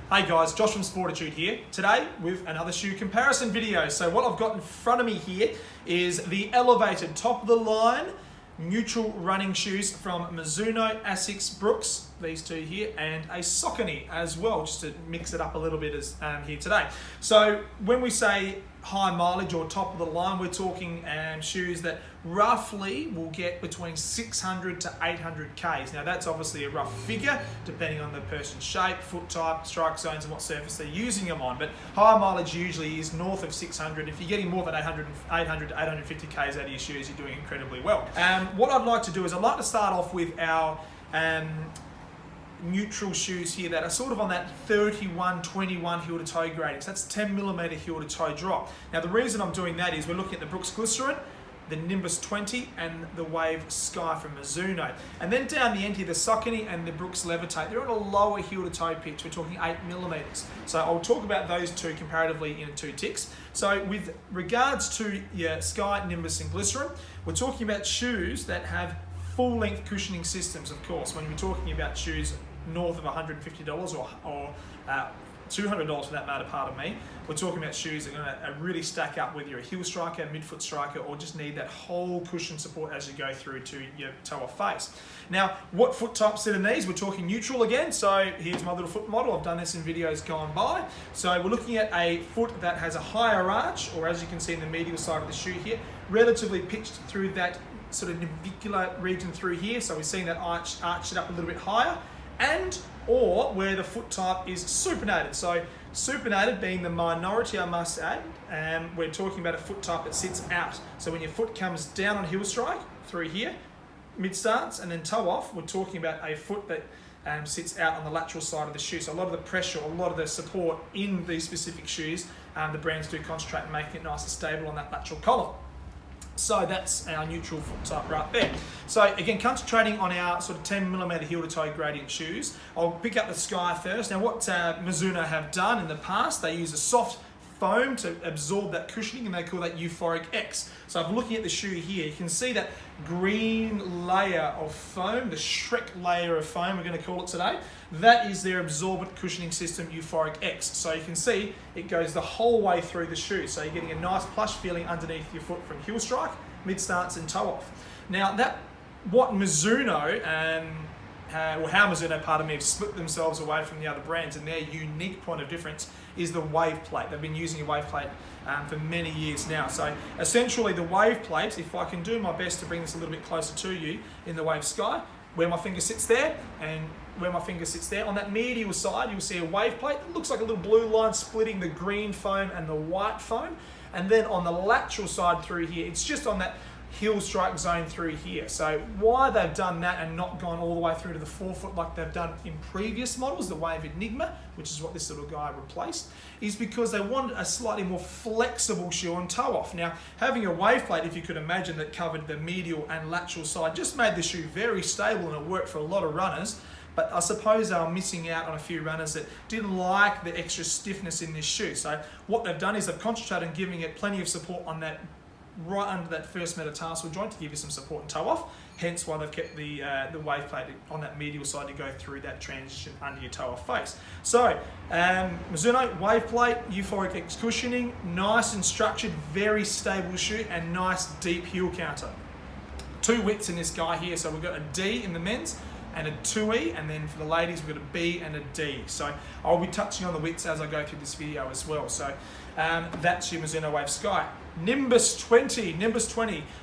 Hey guys, Josh from Sportitude here, today with another shoe comparison video. So what I've got in front of me here is the elevated top of the line neutral running shoes from Mizuno, Asics, Brooks, these two here, and a Saucony as well, just to mix it up a little bit here today. So when we say high mileage or top of the line, we're talking shoes that roughly will get between 600 to 800 Ks. Now that's obviously a rough figure depending on the person's shape, foot type, strike zones and what surface they're using them on, but high mileage usually is north of 600. If you're getting more than 800 to 850 Ks out of your shoes, you're doing incredibly well. What I'd like to do is I'd like to start off with our neutral shoes here that are sort of on that 31-21 heel to toe grading. So that's 10mm heel to toe drop. Now the reason I'm doing that is we're looking at the Brooks Glycerin, the Nimbus 20 and the Wave Sky from Mizuno. And then down the end here, the Saucony and the Brooks Levitate, they're on a lower heel to toe pitch. We're talking 8mm. So I'll talk about those two comparatively in two ticks. So with regards to your Sky, Nimbus and Glycerin, we're talking about shoes that have full length cushioning systems, of course. When we're talking about shoes north of $150 or $200 for that matter, pardon me, we're talking about shoes that are going to really stack up whether you're a heel striker, midfoot striker, or just need that whole cushion support as you go through to your toe off face. Now, what foot types sit in these? We're talking neutral again, so here's my little foot model. I've done this in videos gone by. So we're looking at a foot that has a higher arch, or as you can see in the medial side of the shoe here, relatively pitched through that sort of navicular region through here. So we're seeing that arch it up a little bit higher, and or where the foot type is supinated. So supinated being the minority, I must add, we're talking about a foot type that sits out. So when your foot comes down on heel strike through here, mid stance and then toe off, we're talking about a foot that sits out on the lateral side of the shoe. So a lot of the pressure, a lot of the support in these specific shoes, the brands do concentrate on making it nice and stable on that lateral column. So that's our neutral foot type right there. So again, concentrating on our sort of 10mm heel to toe gradient shoes, I'll pick up the Sky first. Now what Mizuno have done in the past, they use a soft foam to absorb that cushioning, and they call that Euphoric X. So I'm looking at the shoe here, you can see that green layer of foam, the Shrek layer of foam we're going to call it today. That is their absorbent cushioning system, Euphoric X. So you can see it goes the whole way through the shoe. So you're getting a nice plush feeling underneath your foot from heel strike, mid stance and toe off. Now what Mizuno how Mizuno, pardon me, have split themselves away from the other brands, and their unique point of difference is the wave plate. They've been using a wave plate for many years now. So essentially the wave plate, if I can do my best to bring this a little bit closer to you in the Wave Sky, where my finger sits there and where my finger sits there, on that medial side you'll see a wave plate that looks like a little blue line splitting the green foam and the white foam, and then on the lateral side through here, it's just on that heel strike zone through here. So why they've done that and not gone all the way through to the forefoot like they've done in previous models, the Wave Enigma, which is what this little guy replaced, is because they wanted a slightly more flexible shoe on toe off. Now, having a wave plate, if you could imagine, that covered the medial and lateral side just made the shoe very stable, and it worked for a lot of runners. But I suppose they were missing out on a few runners that didn't like the extra stiffness in this shoe. So what they've done is they've concentrated on giving it plenty of support on that, right under that first metatarsal joint, to give you some support and toe off. Hence why they've kept the wave plate on that medial side to go through that transition under your toe off face. So Mizuno wave plate, Euphoric X cushioning, nice and structured, very stable shoe, and nice deep heel counter. Two widths in this guy here. So we've got a D in the men's and a 2E, and then for the ladies we've got a B and a D. So I'll be touching on the widths as I go through this video as well. So that's your Mizuno Wave Sky. Nimbus 20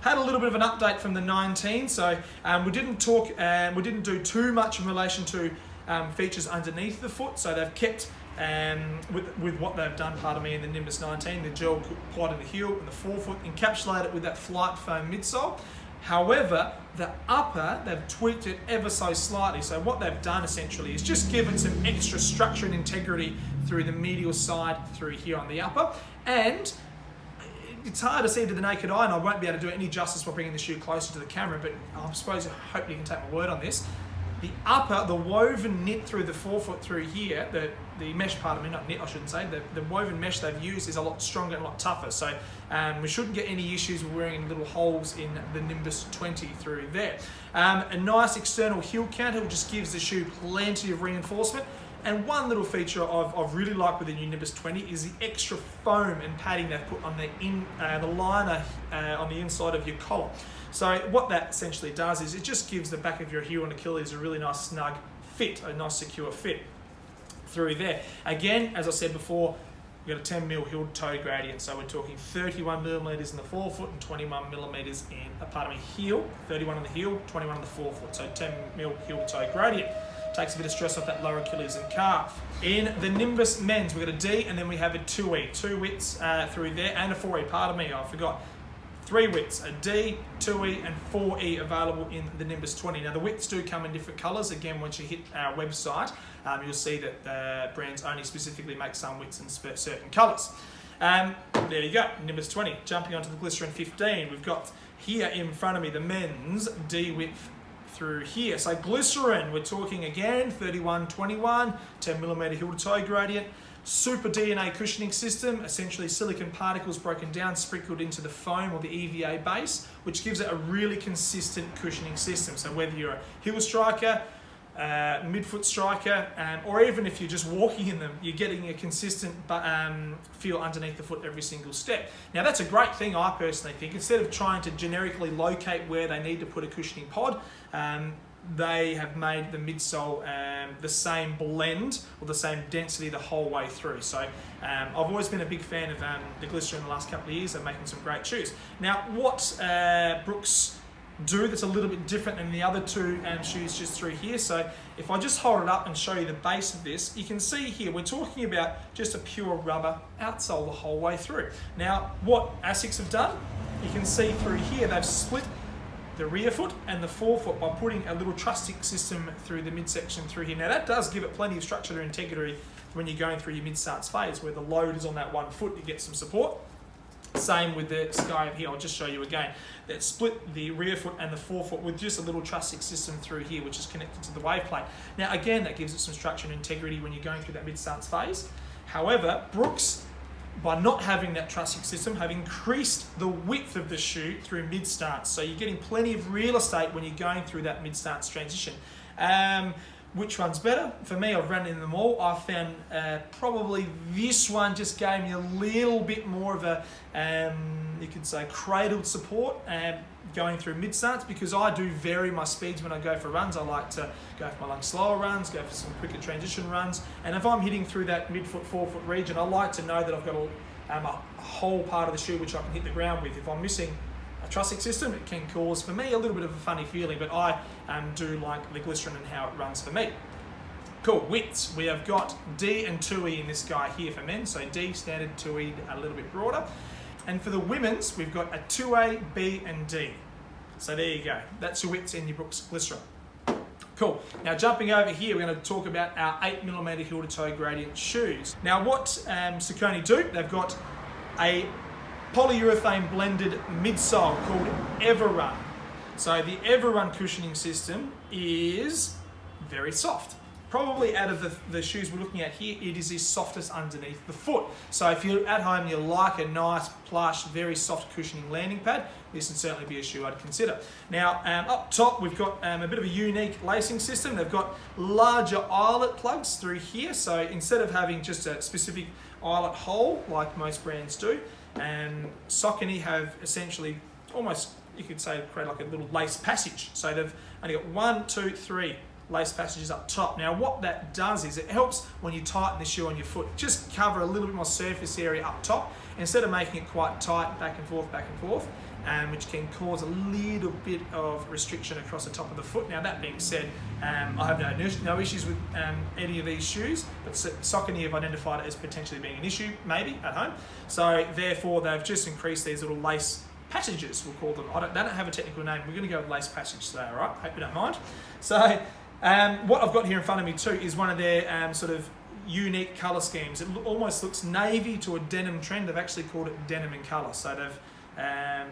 had a little bit of an update from the 19. So we didn't do too much in relation to features underneath the foot. So they've kept with what they've done, pardon me, in the Nimbus 19, the gel quad in the heel and the forefoot, encapsulate it with that flight foam midsole. However, the upper, they've tweaked it ever so slightly. So what they've done essentially is just given some extra structure and integrity through the medial side through here on the upper. And it's hard to see to the naked eye, and I won't be able to do it any justice by bringing the shoe closer to the camera, but I suppose, I hope you can take my word on this. The upper, the woven knit through the forefoot through here, the mesh, pardon me, not knit I shouldn't say, the woven mesh they've used is a lot stronger and a lot tougher. So we shouldn't get any issues with wearing little holes in the Nimbus 20 through there. A nice external heel counter, which just gives the shoe plenty of reinforcement. And one little feature I've really liked with the new Nimbus 20 is the extra foam and padding they've put on the liner on the inside of your collar. So what that essentially does is it just gives the back of your heel and Achilles a really nice snug fit, a nice secure fit through there. Again, as I said before, we've got a 10mm heel to toe gradient, so we're talking 31mm in the forefoot and 21mm heel, 31 on the heel, 21 on the forefoot, so 10mm heel to toe gradient. Takes a bit of stress off that lower Achilles and calf. In the Nimbus men's, we've got a D and then we have a 2E, 2 widths through there, and a 4E, pardon me, I forgot. 3 widths, a D, 2E and 4E available in the Nimbus 20. Now the widths do come in different colours. Again, once you hit our website, you'll see that brands only specifically make some widths in certain colours. There you go, Nimbus 20. Jumping onto the Glycerin 15, we've got here in front of me the men's D width through here. So Glycerin, we're talking again 31-21, 10mm heel to toe gradient. Super DNA cushioning system, essentially silicon particles broken down, sprinkled into the foam or the EVA base, which gives it a really consistent cushioning system. So whether you're a heel striker, midfoot striker, or even if you're just walking in them, you're getting a consistent feel underneath the foot every single step. Now that's a great thing, I personally think. Instead of trying to generically locate where they need to put a cushioning pod, they have made the midsole the same blend or the same density the whole way through. So I've always been a big fan of the Glycerin in the last couple of years. They're making some great shoes. Now what Brooks do that's a little bit different than the other two shoes just through here. So if I just hold it up and show you the base of this, you can see here we're talking about just a pure rubber outsole the whole way through. Now what Asics have done, you can see through here they've split the rear foot and the forefoot by putting a little trussic system through the midsection through here. Now that does give it plenty of structure and integrity when you're going through your mid-starts phase, where the load is on that one foot, you get some support. Same with the Sky over here, I'll just show you again. That split the rear foot and the forefoot with just a little trussic system through here, which is connected to the wave plate. Now again, that gives it some structure and integrity when you're going through that mid-starts phase. However, Brooks, by not having that trussic system, have increased the width of the shoe through mid-starts. So you're getting plenty of real estate when you're going through that mid-starts transition. Which one's better? For me, I've run in them all. I found probably this one just gave me a little bit more of a, you could say, cradled support going through mid-starts, because I do vary my speeds when I go for runs. I like to go for my slower runs, go for some quicker transition runs. And if I'm hitting through that mid-foot, forefoot region, I like to know that I've got a whole part of the shoe which I can hit the ground with. If I'm missing a trussic system, it can cause for me a little bit of a funny feeling, but I do like the Glycerin and how it runs for me. Cool, widths. We have got D and 2E in this guy here for men. So D standard, 2E a little bit broader. And for the women's, we've got a 2A, B and D. So there you go. That's your widths in your Brooks Glycerin. Cool. Now jumping over here, we're going to talk about our 8mm heel to toe gradient shoes. Now what Saucony do, they've got a polyurethane blended midsole called Everrun. So the Everrun cushioning system is very soft. Probably out of the shoes we're looking at here, it is the softest underneath the foot. So if you're at home and you like a nice, plush, very soft cushioning landing pad, this would certainly be a shoe I'd consider. Now, up top, we've got a bit of a unique lacing system. They've got larger eyelet plugs through here. So instead of having just a specific eyelet hole, like most brands do, Saucony have essentially almost, you could say, create like a little lace passage. So they've only got 1, 2, 3 lace passages up top. Now what that does is it helps when you tighten the shoe on your foot, just cover a little bit more surface area up top instead of making it quite tight back and forth, which can cause a little bit of restriction across the top of the foot. Now that being said, I have no issues with any of these shoes, but Saucony have identified it as potentially being an issue, maybe at home. So therefore they've just increased these little lace passages, we'll call them. They don't have a technical name. We're going to go with lace passage today, all right? Hope you don't mind. So what I've got here in front of me too is one of their sort of unique colour schemes. It almost looks navy to a denim trend. They've actually called it denim in colour. So they've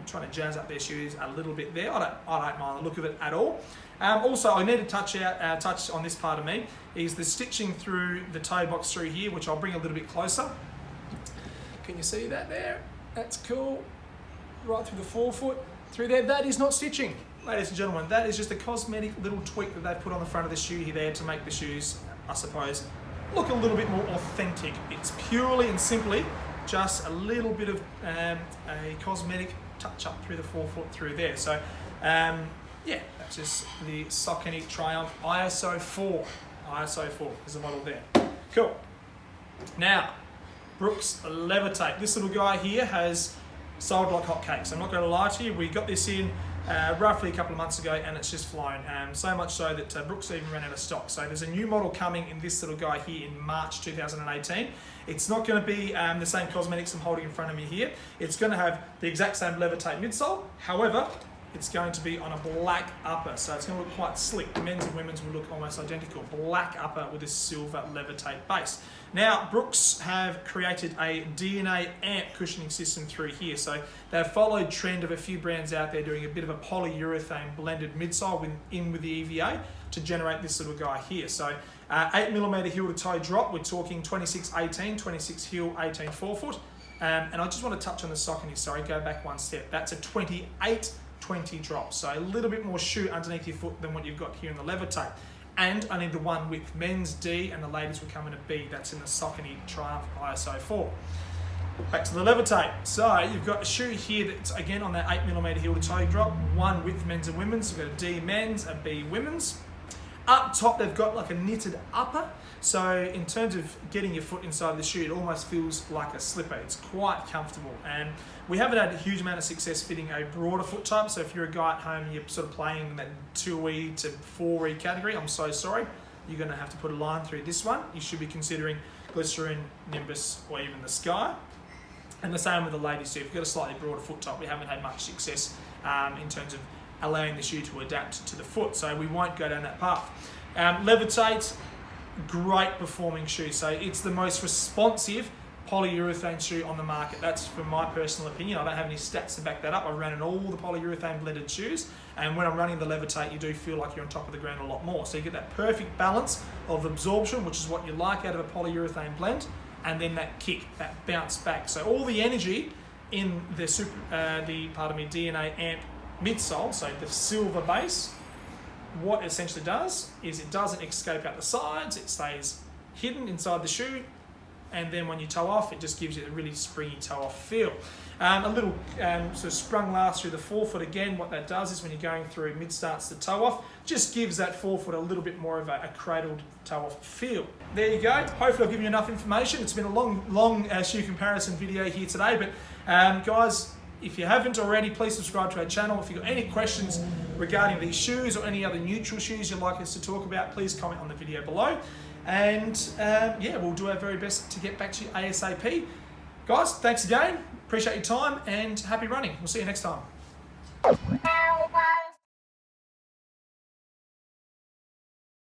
trying to jazz up their shoes a little bit there. I don't mind the look of it at all. Also, I need to touch on this part of me, is the stitching through the toe box through here, which I'll bring a little bit closer. Can you see that there? That's cool. Right through the forefoot, through there. That is not stitching. Ladies and gentlemen, that is just a cosmetic little tweak that they've put on the front of the shoe here there to make the shoes, I suppose, look a little bit more authentic. It's purely and simply just a little bit of a cosmetic touch up through the forefoot through there. So yeah, that's just the Saucony Triumph ISO 4. ISO 4 is the model there. Cool. Now, Brooks Levitate. This little guy here has sold like hotcakes. I'm not going to lie to you. We got this in roughly a couple of months ago, and it's just flown. So much so that Brooks even ran out of stock. So there's a new model coming in this little guy here in March 2018. It's not going to be the same cosmetics I'm holding in front of me here. It's going to have the exact same Levitate midsole. However, it's going to be on a black upper, so it's going to look quite slick. The men's and women's will look almost identical. Black upper with a silver Levitate base. Now, Brooks have created a DNA amp cushioning system through here. So they've followed trend of a few brands out there doing a bit of a polyurethane blended midsole with the EVA to generate this little guy here. So 8mm heel to toe drop. We're talking 26-18, 26 heel, 18 forefoot. And I just want to touch on the Saucony. Sorry, go back one step. That's a 28-20 drop. So a little bit more shoe underneath your foot than what you've got here in the Levitate. And only the one width, men's D and the ladies will come in a B. That's in the Saucony Triumph ISO 4. Back to the Levitate. So you've got a shoe here that's again on that 8mm heel to toe drop. One width, men's and women's. You've got a D men's, a B women's. Up top, they've got like a knitted upper. So in terms of getting your foot inside the shoe, it almost feels like a slipper. It's quite comfortable. And we haven't had a huge amount of success fitting a broader foot type. So if you're a guy at home, you're sort of playing in that 2E to 4E category, I'm so sorry. You're going to have to put a line through this one. You should be considering Glycerin, Nimbus, or even the Sky. And the same with the ladies too. If you've got a slightly broader foot type, we haven't had much success in terms of allowing the shoe to adapt to the foot. So we won't go down that path. Levitate, great performing shoe. So it's the most responsive polyurethane shoe on the market. That's from my personal opinion. I don't have any stats to back that up. I ran in all the polyurethane blended shoes, and when I'm running the Levitate, you do feel like you're on top of the ground a lot more. So you get that perfect balance of absorption, which is what you like out of a polyurethane blend, and then that kick, that bounce back. So all the energy in the DNA amp midsole, so the silver base, what it essentially does is it doesn't escape out the sides, it stays hidden inside the shoe, and then when you toe off, it just gives you a really springy toe off feel. A little sort of sprung last through the forefoot. Again, what that does is when you're going through mid starts to toe off, just gives that forefoot a little bit more of a cradled toe off feel. There you go. Hopefully I've given you enough information. It's been a long shoe comparison video here today, but guys, if you haven't already, please subscribe to our channel. If you've got any questions regarding these shoes or any other neutral shoes you'd like us to talk about, please comment on the video below. And yeah, we'll do our very best to get back to you ASAP. Guys, thanks again. Appreciate your time and happy running. We'll see you next time.